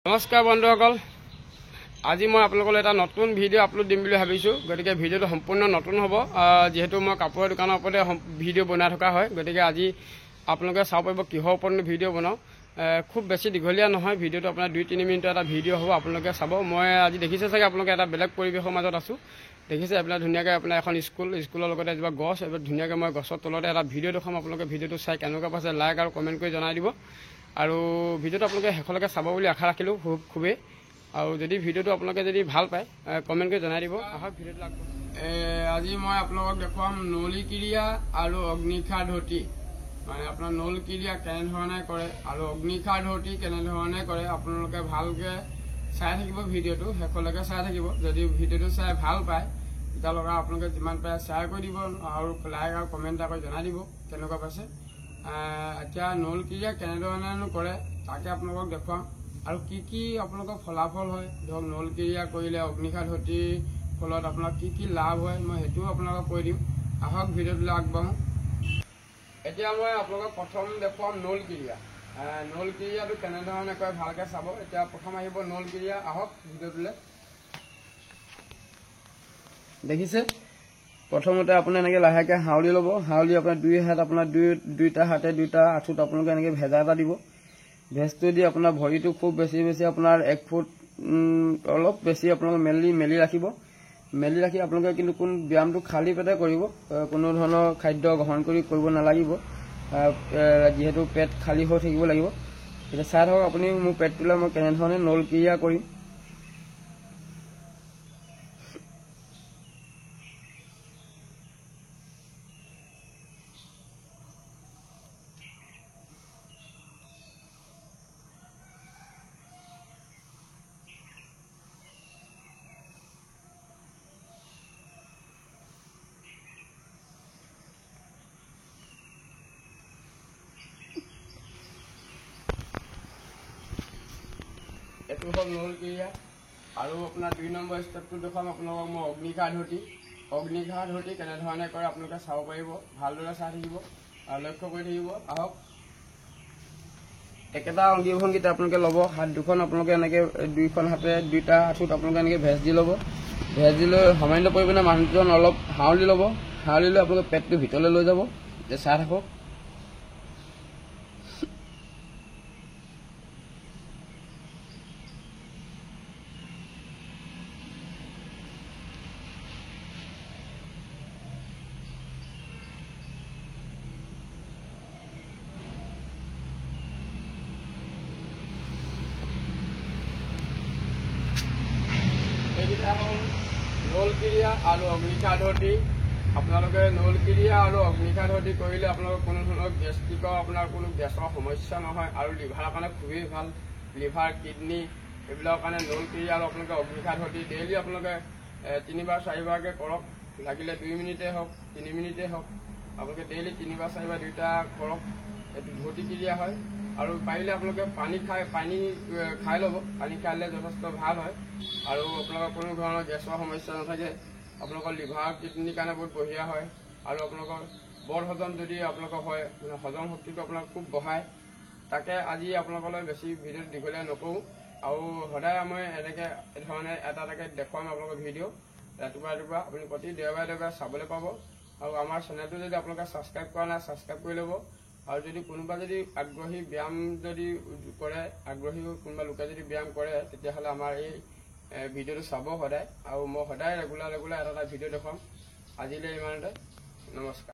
নমস্কাৰ বন্ধুসকল, আজি মই আপোনালোকলৈ এটা নতুন ভিডিঅ' আপলোড দিম বুলি ভাবিছোঁ। গতিকে ভিডিঅ'টো সম্পূৰ্ণ নতুন হ'ব, যিহেতু মই কাপোৰৰ দোকানৰ ওপৰতে ভিডিঅ' বনাই থকা হয়। গতিকে আজি আপোনালোকে চাব পাৰিব কিহৰ ওপৰত ভিডিঅ' বনাওঁ। খুব বেছি দীঘলীয়া নহয়, ভিডিঅ'টো আপোনাৰ 2-3 মিনিটৰ এটা ভিডিঅ' হ'ব, আপোনালোকে চাব। মই আজি দেখিছে চাগে আপোনালোকে এটা বেলেগ পৰিৱেশৰ মাজত আছোঁ। দেখিছে আপোনাৰ ধুনীয়াকৈ আপোনাৰ এখন স্কুলৰ লগতে এজোপা গছ, এইবোৰ ধুনীয়াকৈ মই গছৰ তলতে এটা ভিডিঅ' দেখুৱাম। আপোনালোকে ভিডিঅ'টো চাই কেনেকুৱা পাইছে লাইক আৰু কমেণ্ট কৰি জনাই দিব। আৰু ভিডিঅ'টো আপোনালোকে শেষলৈকে চাব বুলি আশা ৰাখিলোঁ খুবেই। আৰু যদি ভিডিঅ'টো আপোনালোকে যদি ভাল পায় কমেণ্ট কৰি জনাই দিব। আহক ভিডিঅ'টো আগবঢ়াম। আজি মই আপোনালোকক দেখুৱাম নলী ক্ৰিয়া আৰু অগ্নিশাৰ ধৰ্তি। মানে আপোনাৰ নল ক্ৰিয়া কেনেধৰণে কৰে আৰু অগ্নিশাৰ ধৰ্তি কেনেধৰণে কৰে, আপোনালোকে ভালকৈ চাই থাকিব। ভিডিঅ'টো শেষলৈকে চাই থাকিব। যদি ভিডিঅ'টো চাই ভাল পায় তেতিয়াহ'লে আপোনালোকে যিমান পাৰে শ্বেয়াৰ কৰি দিব আৰু লাইক আৰু কমেণ্ট এটা কৰি জনাই দিব কেনেকুৱা পাইছে। এতিয়া নল ক্ৰিয়া কেনেধৰণেনো কৰে তাকে আপোনালোকক দেখুৱাম, আৰু কি আপোনালোকৰ ফলাফল হয়। ধৰক নল ক্ৰিয়া কৰিলে অগ্নিশাৰ ধৰ্তিৰ ফলত আপোনাৰ কি লাভ হয়, মই সেইটোও আপোনালোকক কৈ দিম। আহক ভিডিঅ'টোলৈ আগবাঢ়োঁ। এতিয়া মই আপোনালোকক প্ৰথম দেখুৱাম নল ক্ৰিয়া। নল ক্ৰিয়াটো কেনেধৰণে কৰে ভালকৈ চাব। এতিয়া প্ৰথম আহিব নল ক্ৰিয়া। আহক ভিডিঅ'টোলৈ। দেখিছে, প্ৰথমতে আপুনি এনেকৈ লাহেকৈ হাউলি ল'ব। হাউলি আপোনাৰ দুইটা হাতে দুইটা আঁঠুত আপোনালোকে এনেকৈ ভেজা এটা দিব। ভেজটো দি আপোনাৰ ভৰিটো খুব বেছি আপোনাৰ 1 ফুট অলপ বেছি আপোনালোকে মেলি ৰাখিব। মেলি ৰাখি আপোনালোকে কিন্তু ব্যায়ামটো খালী পেটে কৰিব, কোনো ধৰণৰ খাদ্য গ্ৰহণ কৰিব নালাগিব, যিহেতু পেট খালী হৈ থাকিব লাগিব। এতিয়া চাই থাকক আপুনি মোৰ পেটটোলৈ মই কেনেধৰণে নল ক্ৰিয়া কৰিম। এইটো হ'ল নল ক্ৰিয়া। আৰু আপোনাৰ 2 নম্বৰ ষ্টেপটো দেখুৱাম আপোনালোকক মই অগ্নিশাৰ ধৰ্তি। অগ্নিশাৰ ধৰ্তি কেনেধৰণে কৰে আপোনালোকে চাব পাৰিব। ভালদৰে চাই থাকিব আৰু লক্ষ্য কৰি থাকিব। আহক, একেটা অংগী ভংগীতে আপোনালোকে ল'ব। হাত দুখন আপোনালোকে এনেকৈ দুইখন হাতে দুইটা আঁঠুত আপোনালোকে এনেকৈ ভেজ দি ল'ব। ভেজ দি লৈ সামান্য পৰিমাণে মানুহজন অলপ হাউলি ল'ব। হাউলি লৈ আপোনালোকে পেটটো ভিতৰলৈ লৈ যাব। এতিয়া চাই থাকক। এইকেইটা হ'ল নল ক্ৰিয়া আৰু অগ্নিশাৰ ধৰ্তি। আপোনালোকে নল ক্ৰিয়া আৰু অগ্নিশাৰ ধৰ্তি কৰিলে আপোনালোকৰ কোনো ধৰণৰ গেষ্ট্ৰিকৰ কোনো গেছৰ সমস্যা নহয়, আৰু লিভাৰৰ কাৰণে খুবেই ভাল। লিভাৰ, কিডনী এইবিলাকৰ কাৰণে নল ক্ৰিয়া আৰু আপোনালোকে অগ্নিশাৰ ধৰ্তি ডেইলি আপোনালোকে 3-4বাৰকৈ কৰক। লাগিলে 2 মিনিটেই হওক 3 মিনিটেই হওক, আপোনালোকে ডেইলি 3-4বাৰ দুইটা কৰক। এইটো ধৰ্তি ক্ৰিয়া হয়। আৰু পাৰিলে আপোনালোকে পানী খাই ল'ব। পানী খাই ল'লে যথেষ্ট ভাল হয়, আৰু আপোনালোকৰ কোনো ধৰণৰ গেছৰ সমস্যা নাথাকে। আপোনালোকৰ লিভাৰ, কিডনীৰ কাৰণে বহুত বঢ়িয়া হয়। আৰু আপোনালোকৰ বদ হজম যদি আপোনালোকৰ হয়, হজম শক্তিটো আপোনাক খুব বঢ়ায়। তাকে আজি আপোনালোকলৈ বেছি ভিডিঅ' দীঘলীয়া নকৰোঁ। আৰু সদায় মই এনেকৈ ধৰণে এটাকৈ দেখুৱাম আপোনালোকৰ ভিডিঅ'। ৰাতিপুৱা আপুনি প্ৰতি দেওবাৰে চাবলৈ পাব। আৰু আমাৰ চেনেলটো যদি আপোনালোকে ছাবস্ক্ৰাইব কৰা নাই, ছাবস্ক্ৰাইব কৰি ল'ব। আৰু যদি কোনোবা আগ্ৰহী ব্যায়াম যদি কৰে, কোনোবা লোকে যদি ব্যায়াম কৰে, তেতিয়াহ'লে আমাৰ এই ভিডিঅ'টো চাব সদায়। আৰু মই সদায় ৰেগুলাৰ এটা ভিডিঅ' দেখুৱাম। আজিলৈ ইমানতে, নমস্কাৰ।